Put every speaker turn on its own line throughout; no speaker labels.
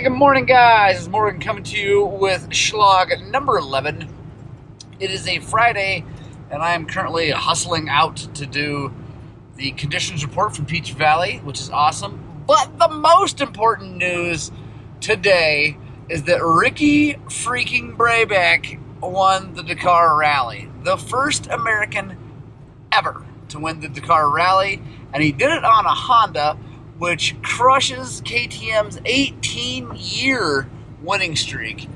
Good morning, guys. It's Morgan coming to you with Shlog number 11. It is a Friday, and I am currently hustling out to do the conditions report from Peach Valley, which is awesome. But the most important news today is that Ricky freaking Brayback won the Dakar Rally. The first American ever to win the Dakar Rally, and he did it on a Honda, which crushes KTM's 18-year winning streak.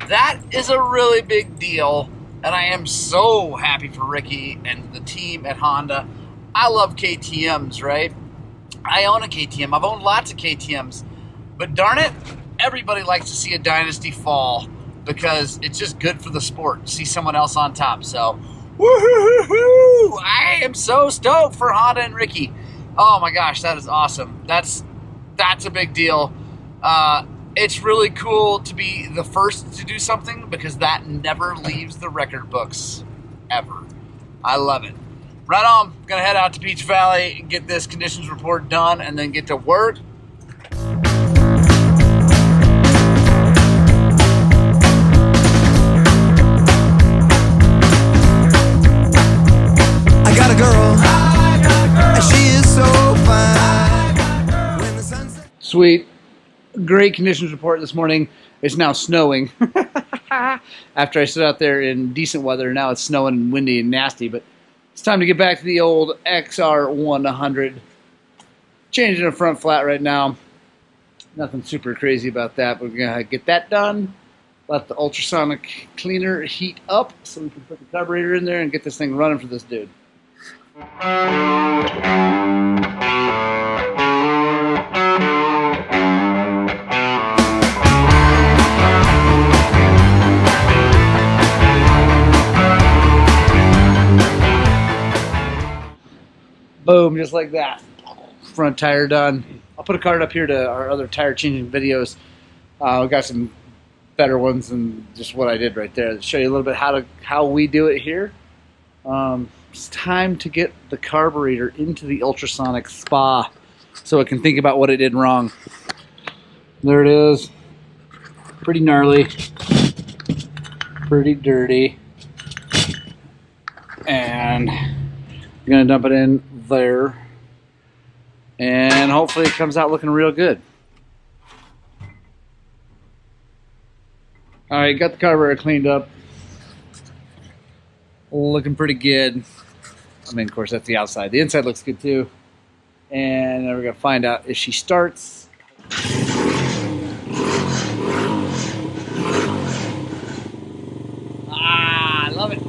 That is a really big deal, and I am so happy for Ricky and the team at Honda. I love KTMs, right? I own a KTM. I've owned lots of KTMs, but darn it, everybody likes to see a dynasty fall because it's just good for the sport to see someone else on top. So, woohoo! I am so stoked for Honda and Ricky. Oh my gosh, that is awesome. That's a big deal. It's really cool to be the first to do something because that never leaves the record books, ever. I love it. Right on, gonna head out to Peach Valley and get this conditions report done and then get to work.
I got a girl, and she is so fine. When the sunset...
Sweet. Great conditions report this morning. It's now snowing. After I stood out there in decent weather, now it's snowing and windy and nasty, but it's time to get back to the old XR100. Changing the front flat right now. Nothing super crazy about that, but we're going to get that done. Let the ultrasonic cleaner heat up so we can put the carburetor in there and get this thing running for this dude. Boom, just like that. Front tire done. I'll put a card up here to our other tire changing videos. We've got some better ones than just what I did right there. To show you a little bit how we do it here. It's time to get the carburetor into the ultrasonic spa so it can think about what it did wrong. There it is. Pretty gnarly. Pretty dirty. And I'm going to dump it in there. And hopefully it comes out looking real good. Alright, got the carburetor cleaned up. Looking pretty good. I mean, of course, that's the outside. The inside looks good too. And then we're going to find out if she starts. Ah, I love it.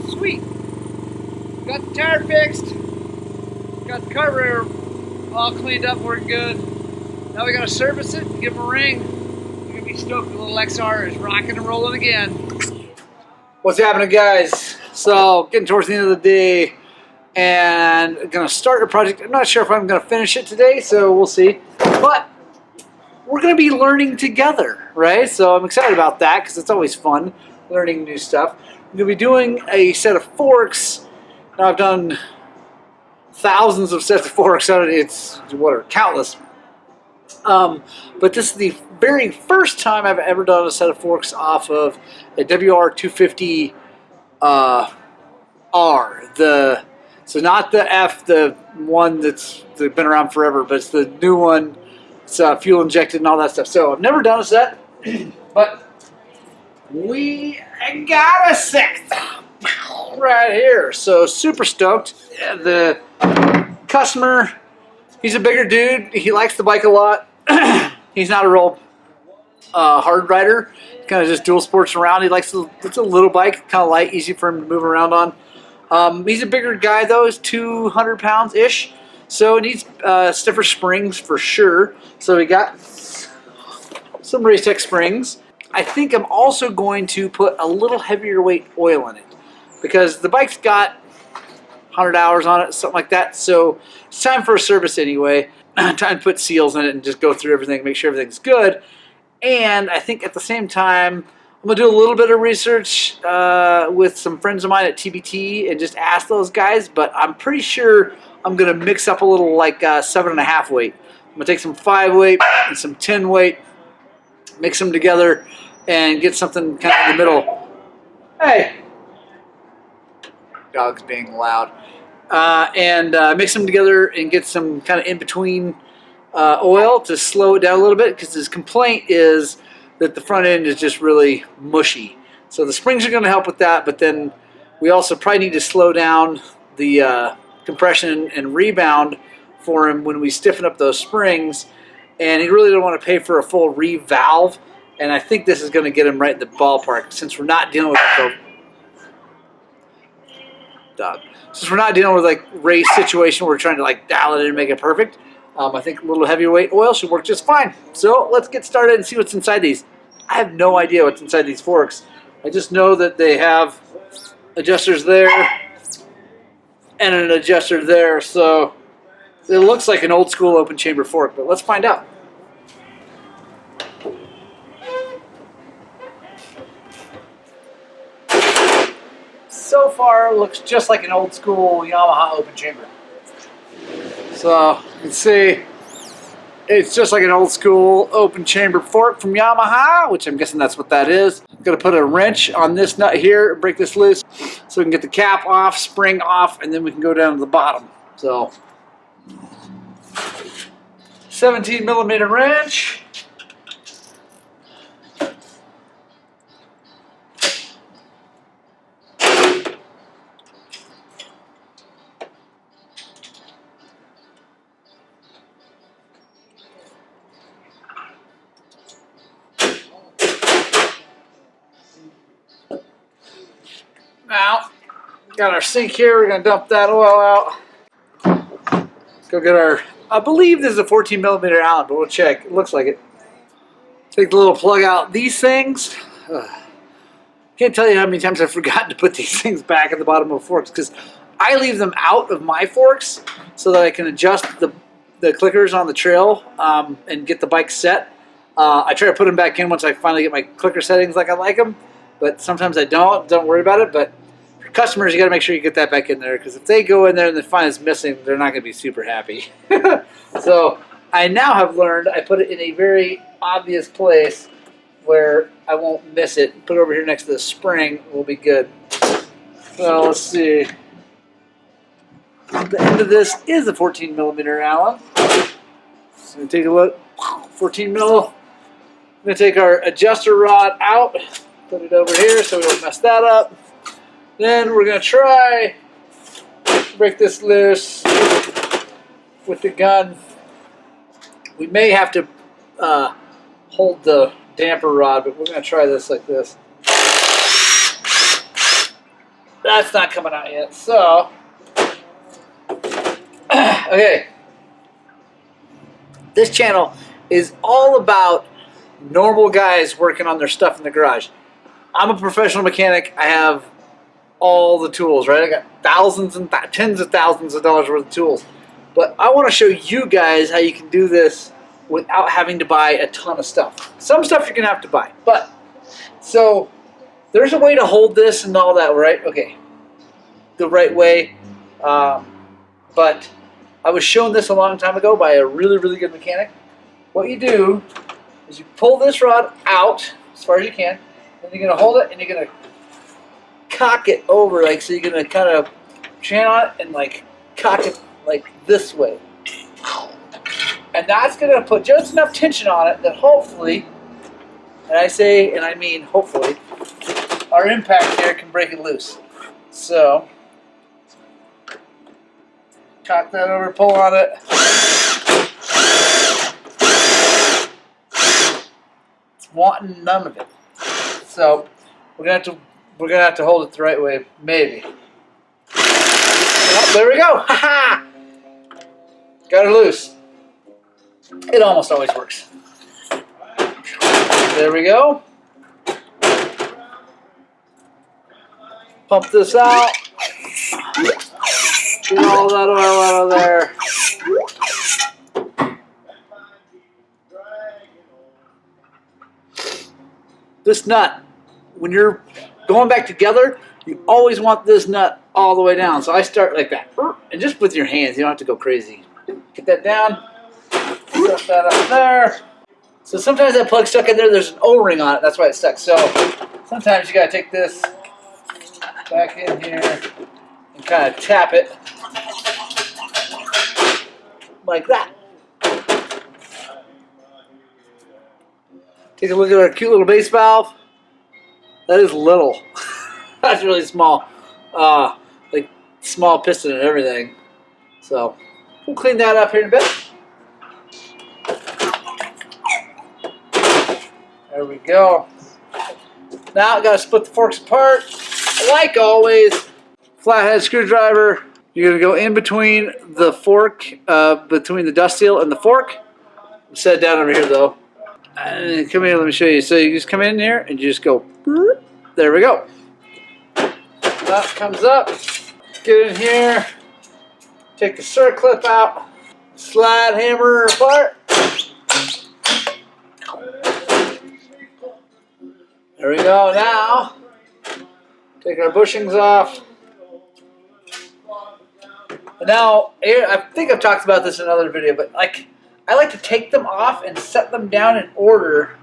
Sweet. Got the tire fixed. Got the carburetor all cleaned up, working good. Now we gotta service it and give them a ring. You're gonna be stoked the little XR is rocking and rolling again. What's happening, guys? So, getting towards the end of the day and gonna start a project. I'm not sure if I'm gonna finish it today, so we'll see. But we're gonna be learning together, right? So I'm excited about that because it's always fun learning new stuff. I'm gonna be doing a set of forks. Now I've done thousands of sets of forks. It's countless. But this is the very first time I've ever done a set of forks off of a WR250R. So not the F, the one that's been around forever, but it's the new one. It's fuel injected and all that stuff. So I've never done a set, but we got a set right here. So super stoked. The customer, he's a bigger dude. He likes the bike a lot. He's not a real hard rider. Kind of just dual sports around. He likes it's a little bike, kind of light, easy for him to move around on. He's a bigger guy though. He's 200 pounds ish, so it needs stiffer springs for sure. So we got some Race Tech springs. I think I'm also going to put a little heavier weight oil in it because the bike's got 100 hours on it, something like that. So it's time for a service anyway. Time to put seals in it and just go through everything, make sure everything's good. And I think at the same time, I'm going to do a little bit of research with some friends of mine at TBT and just ask those guys, but I'm pretty sure I'm going to mix up a little like 7.5 weight. I'm going to take some 5 weight and some 10 weight, mix them together, and get something kind of in the middle. Hey! Dog's being loud. And mix them together and get some kind of in-between oil to slow it down a little bit, because his complaint is that the front end is just really mushy. So the springs are going to help with that, but then we also probably need to slow down the compression and rebound for him when we stiffen up those springs. And he really don't want to pay for a full revalve, and I think this is going to get him right in the ballpark, since we're not dealing with like since we're not dealing with like race situation where we're trying to like dial it in and make it perfect. I think a little heavyweight oil should work just fine. So let's get started and see what's inside these. I have no idea what's inside these forks. I just know that they have adjusters there and an adjuster there. So it looks like an old school open chamber fork, but let's find out. So far, it looks just like an old school Yamaha open chamber. So you can see it's just like an old school open chamber fork from Yamaha, which I'm guessing that's what that is. I'm going to put a wrench on this nut here and break this loose so we can get the cap off, spring off, and then we can go down to the bottom. So 17mm wrench. Now, got our sink here. We're going to dump that oil out. Go get our, I believe this is a 14mm Allen, but we'll check. It looks like it. Take the little plug out. These things, can't tell you how many times I've forgotten to put these things back at the bottom of forks, because I leave them out of my forks so that I can adjust the clickers on the trail and get the bike set. I try to put them back in once I finally get my clicker settings like I like them, but sometimes I don't. Don't worry about it. But for customers, you got to make sure you get that back in there, because if they go in there and they find it's missing, they're not going to be super happy. So I now have learned I put it in a very obvious place where I won't miss it. Put it over here next to the spring. We'll be good. So let's see. The end of this is a 14mm Allen. So take a look. 14 mil. I'm going to take our adjuster rod out. Put it over here so we don't mess that up. Then we're going to try to break this loose with the gun. We may have to hold the damper rod, but we're going to try this like this. That's not coming out yet. So, okay. This channel is all about normal guys working on their stuff in the garage. I'm a professional mechanic. I have all the tools, right? I got thousands and tens of thousands of dollars worth of tools. But I want to show you guys how you can do this without having to buy a ton of stuff. Some stuff you're going to have to buy. But, so, there's a way to hold this and all that, right? Okay. The right way. But I was shown this a long time ago by a really, really good mechanic. What you do is you pull this rod out as far as you can, and you're going to hold it, and you're going to cock it over, like, so you're going to kind of channel it and, like, cock it, like, this way. And that's going to put just enough tension on it that hopefully, and I say, and I mean hopefully, our impact here can break it loose. So, cock that over, pull on it. It's wanting none of it. So we're gonna have to hold it the right way, maybe. Oh, there we go. Ha ha! Got her loose. It almost always works. There we go. Pump this out. Get all that oil out of there. This nut when you're going back together, you always want this nut all the way down. So I start like that. And just with your hands, you don't have to go crazy. Get that down. Stuff that up there. So sometimes that plug's stuck in there, there's an O-ring on it, that's why it's stuck. So sometimes you gotta take this back in here and kind of tap it like that. Take a look at our cute little base valve. That is little. That's really small. Like small piston and everything. So we'll clean that up here in a bit. There we go. Now I gotta split the forks apart. Like always, flathead screwdriver. You're gonna go in between the fork, between the dust seal and the fork. Set it down over here though. And come here, let me show you. So you just come in here and you just go. There we go. That comes up. Get in here. Take the circlip out. Slide hammer apart. There we go. Now, take our bushings off. And now, I think I've talked about this in another video, but I like to take them off and set them down in order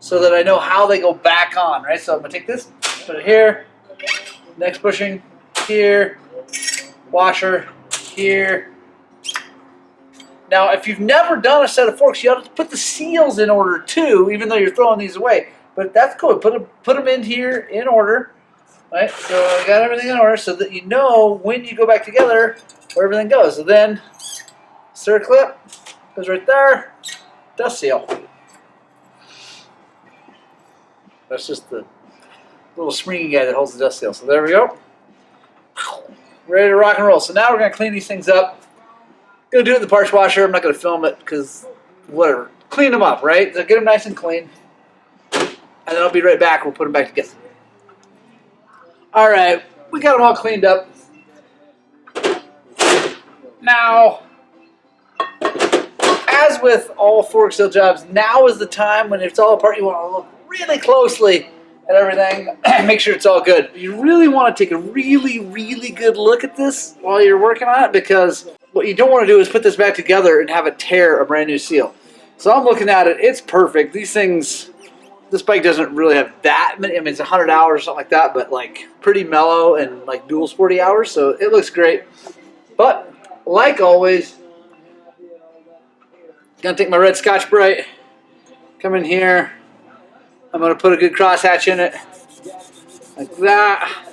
so that I know how they go back on, right? So I'm going to take this, put it here, next bushing here, washer here. Now, if you've never done a set of forks, you have to put the seals in order too, even though you're throwing these away. But that's cool. Put them in here in order, right? So I got everything in order so that you know when you go back together where everything goes. So then, circlip goes right there, dust seal. That's just the little springy guy that holds the dust seal. So there we go. Ready to rock and roll. So now we're going to clean these things up. Going to do it in the parts washer. I'm not going to film it because whatever. Clean them up, right? So get them nice and clean. And then I'll be right back. We'll put them back together. All right. We got them all cleaned up. Now, as with all fork seal jobs, now is the time when it's all apart. You want to look really closely at everything. Make sure it's all good. You really want to take a really, really good look at this while you're working on it, because what you don't want to do is put this back together and have it tear a brand new seal. So I'm looking at it. It's perfect. These things, this bike doesn't really have that many. I mean, it's 100 hours or something like that, but like pretty mellow and like dual sporty hours. So it looks great. But like always, gonna take my red Scotch-Brite, come in here. I'm gonna put a good crosshatch in it, like that.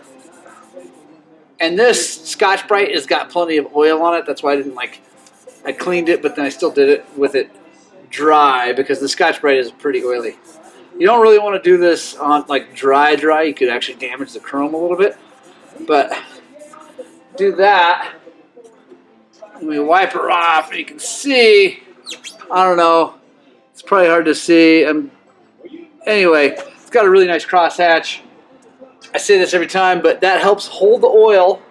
And this Scotch-Brite has got plenty of oil on it. That's why I didn't I cleaned it, but then I still did it with it dry because the Scotch-Brite is pretty oily. You don't really want to do this on dry. You could actually damage the chrome a little bit. But do that. And we wipe her off, and you can see, I don't know, it's probably hard to see. Anyway, it's got a really nice crosshatch. I say this every time, but that helps hold the oil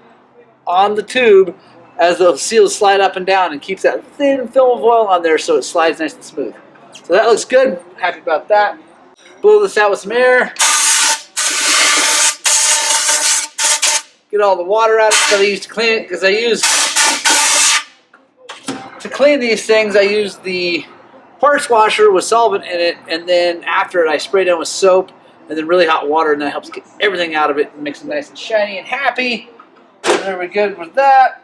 on the tube as the seals slide up and down and keeps that thin film of oil on there so it slides nice and smooth. So that looks good. Happy about that. Blow this out with some air. Get all the water out of it that I use to clean it, because to clean these things, I use the parts washer with solvent in it, and then after it I spray down with soap and then really hot water, and that helps get everything out of it and makes it nice and shiny and happy. So there we're good with that.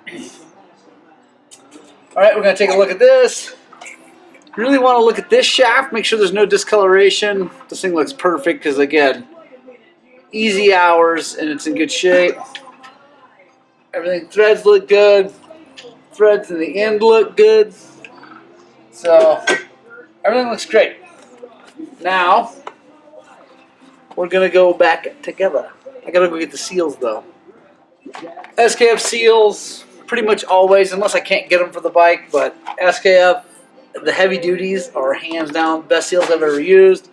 Alright, we're going to take a look at this. You really want to look at this shaft, make sure there's no discoloration. This thing looks perfect because, again, easy hours and it's in good shape. Everything, threads look good. Threads in the end look good. So everything looks great. Now we're gonna go back together. I gotta go get the seals though. SKF seals pretty much always, unless I can't get them for the bike, but SKF, the heavy duties are hands down the best seals I've ever used.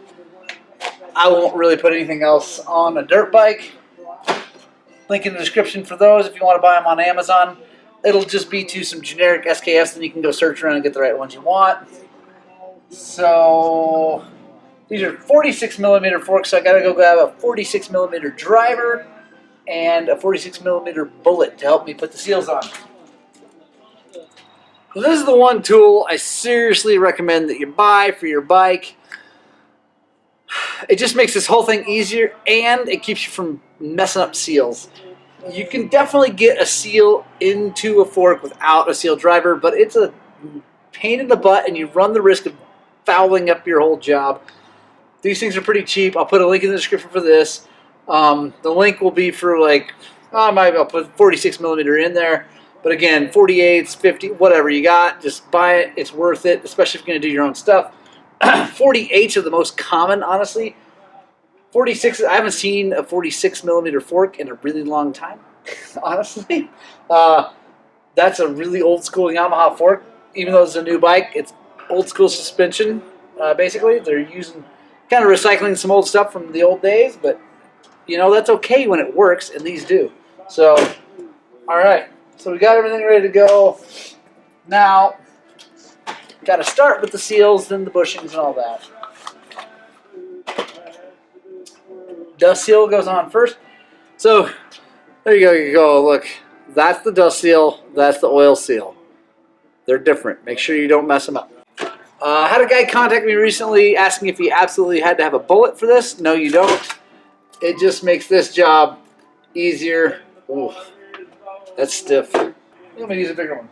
I won't really put anything else on a dirt bike. Link in the description for those if you want to buy them on Amazon. It'll just be to some generic SKFs, then you can go search around and get the right ones you want. So These are 46mm forks, so I gotta go grab a 46mm driver and a 46mm bullet to help me put the seals on. So this is the one tool I seriously recommend that you buy for your bike. It just makes this whole thing easier, and it keeps you from messing up seals. You can definitely get a seal into a fork without a seal driver, but it's a pain in the butt, and you run the risk of fouling up your whole job. These things are pretty cheap. I'll put a link in the description for this. The link will be for like, I'll put 46mm in there. But again, 48s, 50, whatever you got, just buy it. It's worth it, especially if you're going to do your own stuff. 48s are the most common, honestly. 46, I haven't seen a 46mm fork in a really long time, honestly. That's a really old school Yamaha fork. Even though it's a new bike, it's old school suspension, basically. They're using, kind of recycling some old stuff from the old days, but, you know, that's okay when it works, and these do. So, all right. So we got everything ready to go. Now, got to start with the seals, then the bushings and all that. Dust seal goes on first. So there you go. Look, that's the dust seal. That's the oil seal. They're different. Make sure you don't mess them up. I had a guy contact me recently asking if he absolutely had to have a bullet for this. No, you don't. It just makes this job easier. Ooh, that's stiff. I'm going to use a bigger one.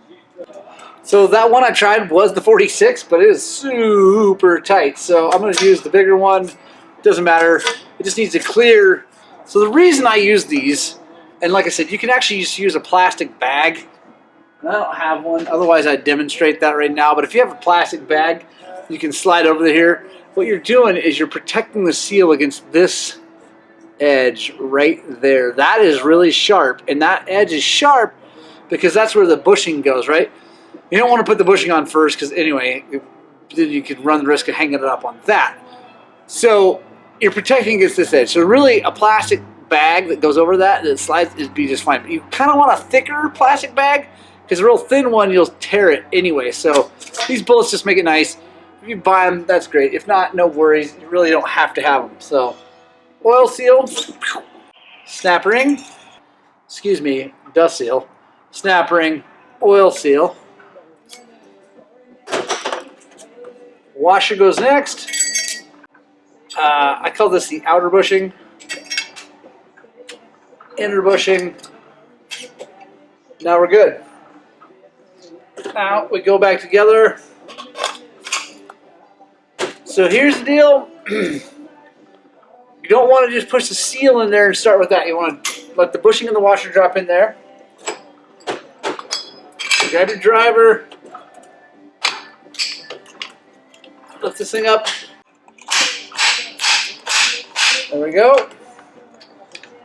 So that one I tried was the 46, but it is super tight. So I'm going to use the bigger one. Doesn't matter. It just needs to clear. So the reason I use these, and like I said, you can actually just use a plastic bag. I don't have one. Otherwise, I'd demonstrate that right now. But if you have a plastic bag, you can slide over here. What you're doing is you're protecting the seal against this edge right there. That is really sharp, and that edge is sharp because that's where the bushing goes, right? You don't want to put the bushing on first because anyway, then you could run the risk of hanging it up on that. So you're protecting against this edge. So really a plastic bag that goes over that slides would be just fine. But you kind of want a thicker plastic bag because a real thin one, you'll tear it anyway. So these bullets just make it nice. If you buy them, that's great. If not, no worries. You really don't have to have them. So oil seal, snap ring, excuse me, dust seal, snap ring, oil seal. Washer goes next. I call this the outer bushing, inner bushing. Now we're good. Now we go back together. So here's the deal. You don't want to just push the seal in there and start with that. You want to let the bushing and the washer drop in there. Grab your driver. Lift this thing up. There we go.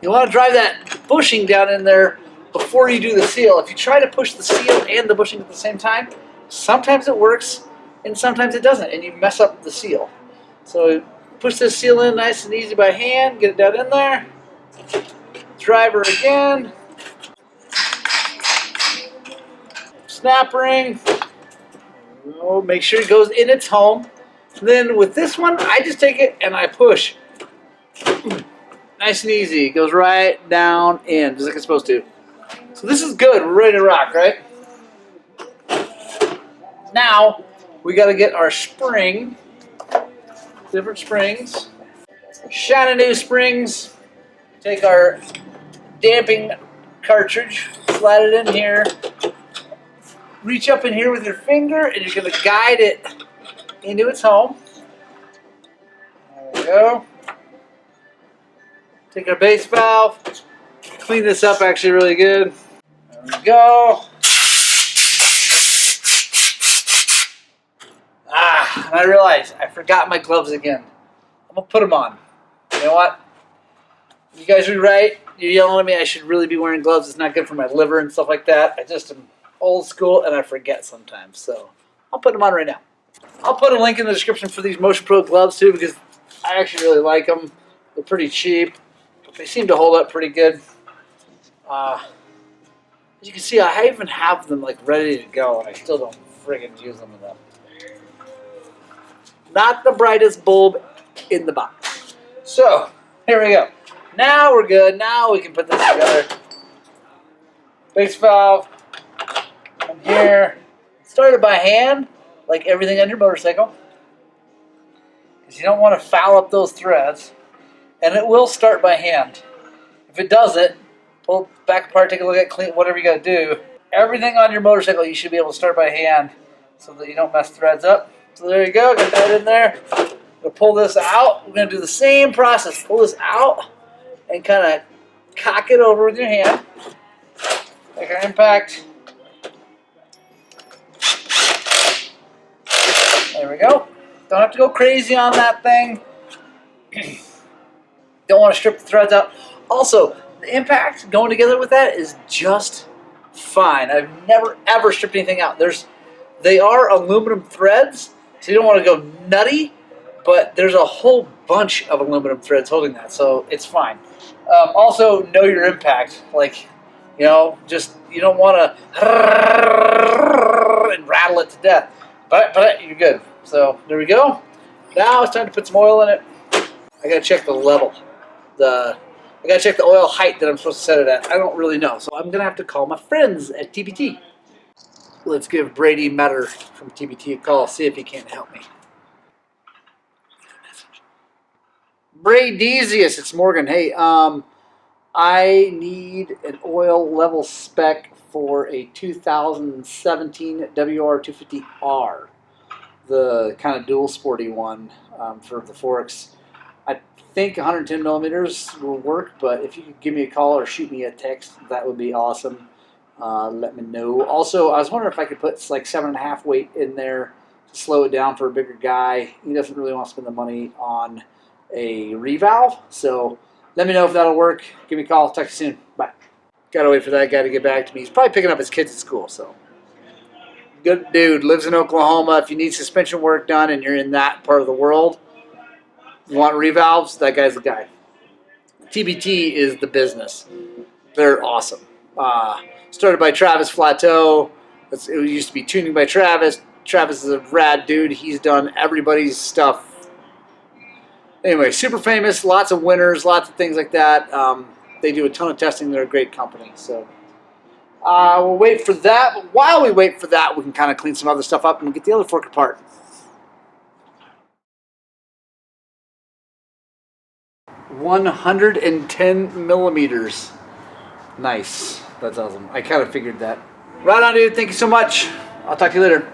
You want to drive that bushing down in there before you do the seal. If you try to push the seal and the bushing at the same time, sometimes it works and sometimes it doesn't, and you mess up the seal. So push this seal in nice and easy by hand, get it down in there. Driver again. Snap ring. Oh, make sure it goes in its home. Then with this one, I just take it and I push. Nice and easy. It goes right down in, just like it's supposed to. So this is good. We're ready to rock, right? Now, we got to get our spring. Different springs. Shiny new springs. Take our damping cartridge, slide it in here. Reach up in here with your finger, and you're going to guide it into its home. There we go. Take our base valve, clean this up actually really good. There we go. And I realized I forgot my gloves again. I'm going to put them on. You know what? You guys are right. You're yelling at me I should really be wearing gloves. It's not good for my liver and stuff like that. I just am old school and I forget sometimes. So I'll put them on right now. I'll put a link in the description for these Motion Pro gloves too because I actually really like them. They're pretty cheap. They seem to hold up pretty good. As you can see, I even have them like ready to go, and I still don't friggin' use them enough. Not the brightest bulb in the box. So here we go. Now we're good. Now we can put this together. Base valve on here. Started by hand, like everything on your motorcycle, because you don't want to foul up those threads. And it will start by hand. If it doesn't, pull it back apart, take a look at clean, whatever you got to do. Everything on your motorcycle you should be able to start by hand so that you don't mess threads up. So there you go, got that in there. We'll pull this out. We're going to do the same process. Pull this out and kind of cock it over with your hand. Take our impact. There we go. Don't have to go crazy on that thing. Don't want to strip the threads out. Also, the impact going together with that is just fine. I've never ever stripped anything out. They are aluminum threads, so you don't want to go nutty, but there's a whole bunch of aluminum threads holding that, so it's fine. Also, know your impact. Like, you know, just you don't want to and rattle it to death. But you're good. So there we go. Now it's time to put some oil in it. I gotta check the level. I gotta check the oil height that I'm supposed to set it at. I don't really know, so I'm gonna have to call my friends at TBT. Let's give Brady Metter from TBT a call, see if he can't help me. Bradysius, it's Morgan. Hey, I need an oil level spec for a 2017 WR250R, the kind of dual sporty one for the Forks. I think 110 millimeters will work, but if you could give me a call or shoot me a text, that would be awesome. Let me know. Also, I was wondering if I could put like 7.5 weight in there to slow it down for a bigger guy. He doesn't really want to spend the money on a revalve, so let me know if that'll work. Give me a call. Talk to you soon. Bye. Gotta wait for that guy to get back to me. He's probably picking up his kids at school, so. Good dude. Lives in Oklahoma. If you need suspension work done and you're in that part of the world, you want revalves, that guy's the guy. TBT is the business. They're awesome. Started by Travis Flateau. It used to be tuning by Travis. Travis is a rad dude. He's done everybody's stuff. Anyway, super famous. Lots of winners. Lots of things like that. They do a ton of testing. They're a great company. So we'll wait for that. But while we wait for that, we can kind of clean some other stuff up and get the other fork apart. 110 millimeters. Nice. That's awesome. I kind of figured that. Right on, dude. Thank you so much. I'll talk to you later.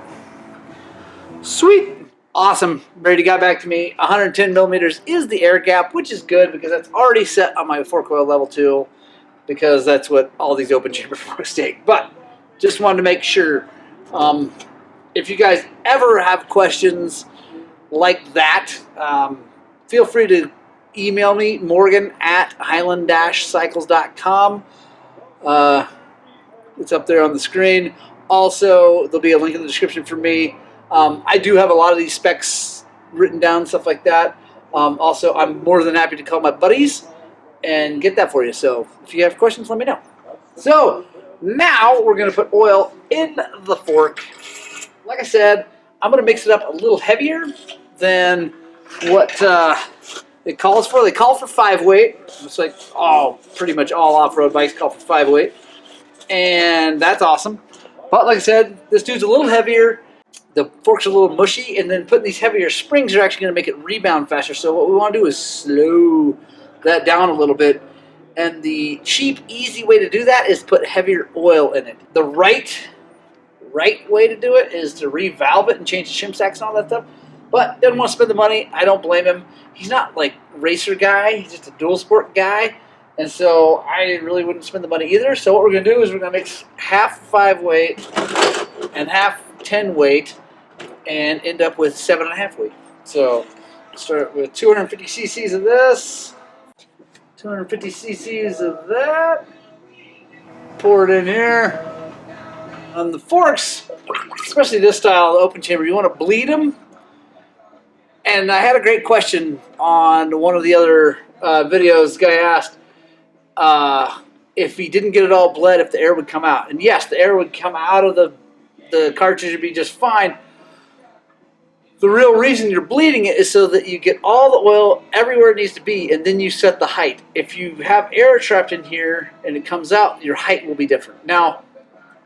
Sweet. Awesome. Brady got back to me. 110 millimeters is the air gap, which is good because that's already set on my fork oil level 2 because that's what all these open chamber forks take. But just wanted to make sure. If you guys ever have questions like that, feel free to email me, Morgan at highland-cycles.com. It's up there on the screen. Also, there'll be a link in the description for me. I do have a lot of these specs written down, stuff like that. Also, I'm more than happy to call my buddies and get that for you. So if you have questions, let me know. So now we're going to put oil in the fork. Like I said, I'm going to mix it up a little heavier than what it calls for. They call for 5 weight. It's like pretty much all off-road bikes call for 5 weight. And that's awesome. But like I said, this dude's a little heavier. The fork's a little mushy, and then putting these heavier springs are actually going to make it rebound faster. So what we want to do is slow that down a little bit. And the cheap, easy way to do that is put heavier oil in it. The right way to do it is to revalve it and change the shim stacks and all that stuff. But doesn't want to spend the money. I don't blame him. He's not like racer guy. He's just a dual sport guy. And so I really wouldn't spend the money either. So what we're going to do is we're going to mix half 5 weight and half 10 weight and end up with 7.5 weight. So start with 250 cc's of this, 250 cc's of that. Pour it in here. On the forks, especially this style, the open chamber, you want to bleed them. And I had a great question on one of the other videos. The guy asked if he didn't get it all bled, if the air would come out. And yes, the air would come out of the cartridge, would be just fine. The real reason you're bleeding it is so that you get all the oil everywhere it needs to be, and then you set the height. If you have air trapped in here and it comes out, your height will be different. Now,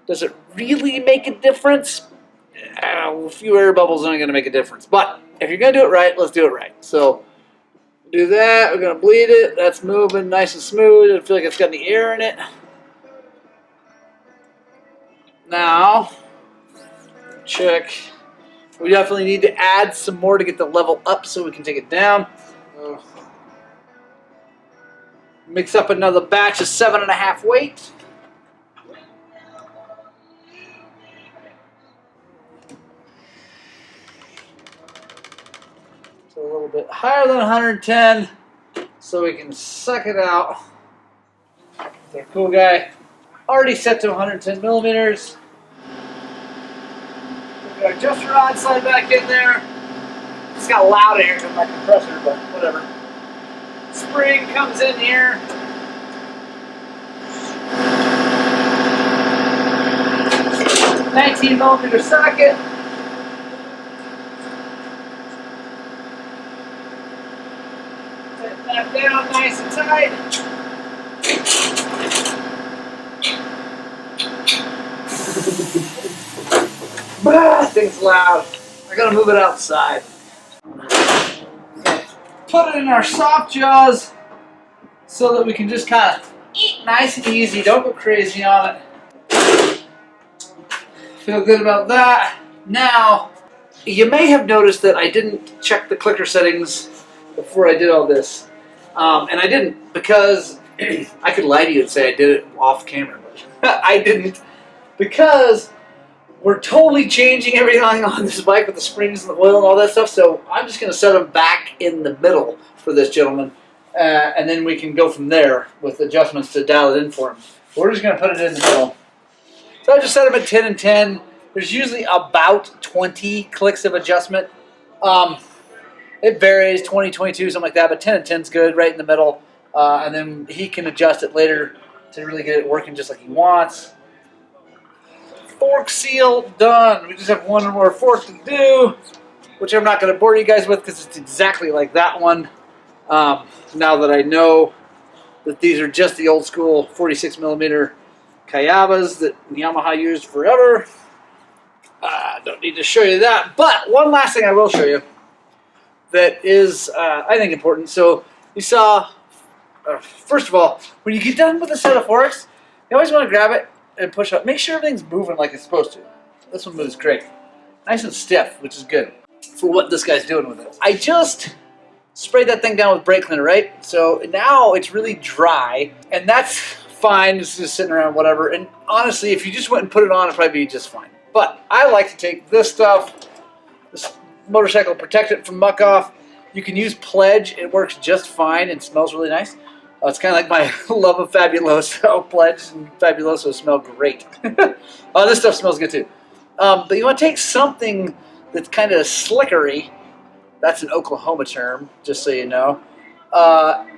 does it really make a difference? A few air bubbles aren't going to make a difference. But if you're going to do it right, let's do it right. So do that. We're going to bleed it. That's moving nice and smooth. I feel like it's got any air in it. Now, check. We definitely need to add some more to get the level up so we can take it down. Mix up another batch of 7.5 weight. So a little bit higher than 110 so we can suck it out. Our cool guy already set to 110 millimeters. Our adjuster rod slide back in there. It's got loud in here because my compressor, but whatever. Spring comes in here. $19 millimeter socket. Set that down nice and tight. That thing's loud. I gotta move it outside. Put it in our soft jaws so that we can just kind of eat nice and easy. Don't go crazy on it. Feel good about that. Now, you may have noticed that I didn't check the clicker settings before I did all this. And I didn't because I could lie to you and say I did it off camera, but I didn't because we're totally changing everything on this bike with the springs and the oil and all that stuff, so I'm just going to set them back in the middle for this gentleman, and then we can go from there with adjustments to dial it in for him. We're just going to put it in the middle. So I just set them at 10 and 10. There's usually about 20 clicks of adjustment. It varies, 20, 22, something like that, but 10 and 10 is good, right in the middle, and then he can adjust it later to really get it working just like he wants. Fork seal done. We just have one more fork to do, which I'm not going to bore you guys with because it's exactly like that one. Now that I know that these are just the old school 46 millimeter KYBs that Yamaha used forever. Don't need to show you that. But one last thing I will show you that is, I think, important. So you saw, first of all, when you get done with a set of forks, you always want to grab it and push up. Make sure everything's moving like it's supposed to. This one moves great. Nice and stiff, which is good for what this guy's doing with it. I just sprayed that thing down with brake cleaner, right? So now it's really dry, and that's fine. It's just sitting around, whatever. And honestly, if you just went and put it on, it'd probably be just fine. But I like to take this stuff, this motorcycle, protect it from muck off. You can use Pledge. It works just fine and smells really nice. It's kind of like my love of Fabuloso. Pledge and Fabuloso smell great. This stuff smells good too. But you want to take something that's kind of slickery, that's an Oklahoma term, just so you know,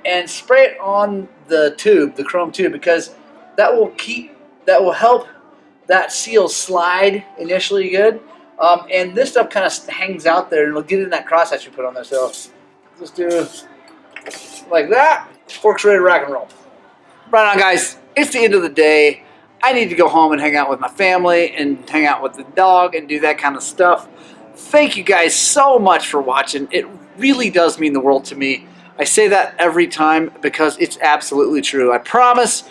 and spray it on the tube, the chrome tube, because that will help that seal slide initially good. And this stuff kind of hangs out there and it'll get in that crosshatch you put on there. So just do like that. Forks ready to rock and roll. Right on, guys. It's the end of the day. I need to go home and hang out with my family and hang out with the dog and do that kind of stuff. Thank you guys so much for watching. It really does mean the world to me. I say that every time because it's absolutely true. I promise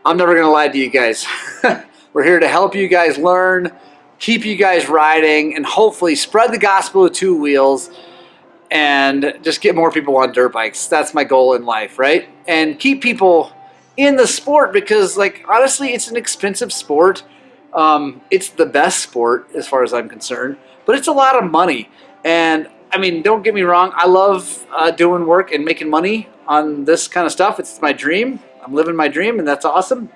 I'm never going to lie to you guys. We're here to help you guys learn, keep you guys riding, and hopefully spread the gospel of two wheels and just get more people on dirt bikes. That's my goal in life, right? And keep people in the sport because, like, honestly, it's an expensive sport. It's the best sport as far as I'm concerned, but it's a lot of money. And I mean, don't get me wrong. I love doing work and making money on this kind of stuff. It's my dream. I'm living my dream, and that's awesome.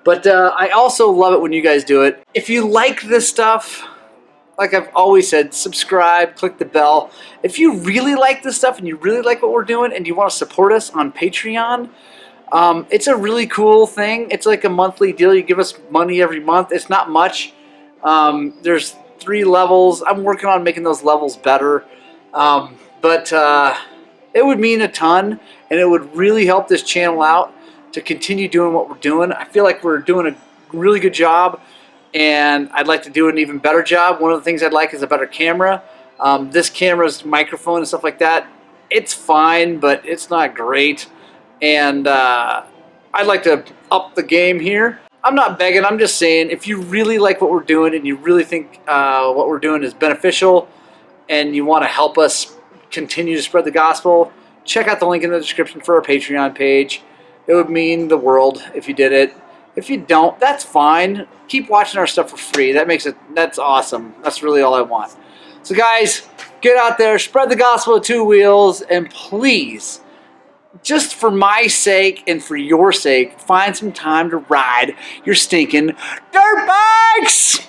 But I also love it when you guys do it. If you like this stuff, like I've always said, subscribe, click the bell. If you really like this stuff and you really like what we're doing and you want to support us on Patreon, it's a really cool thing. It's like a monthly deal. You give us money every month. It's not much. There's 3 levels. I'm working on making those levels better. But it would mean a ton, and it would really help this channel out to continue doing what we're doing. I feel like we're doing a really good job, and I'd like to do an even better job. One of the things I'd like is a better camera. This camera's microphone and stuff like that, it's fine, but it's not great. And I'd like to up the game here. I'm not begging, I'm just saying, if you really like what we're doing and you really think what we're doing is beneficial and you want to help us continue to spread the gospel, check out the link in the description for our Patreon page. It would mean the world if you did it. If you don't, that's fine. Keep watching our stuff for free. That's awesome. That's really all I want. So guys, get out there, spread the gospel of two wheels, and please, just for my sake and for your sake, find some time to ride your stinking dirt bikes!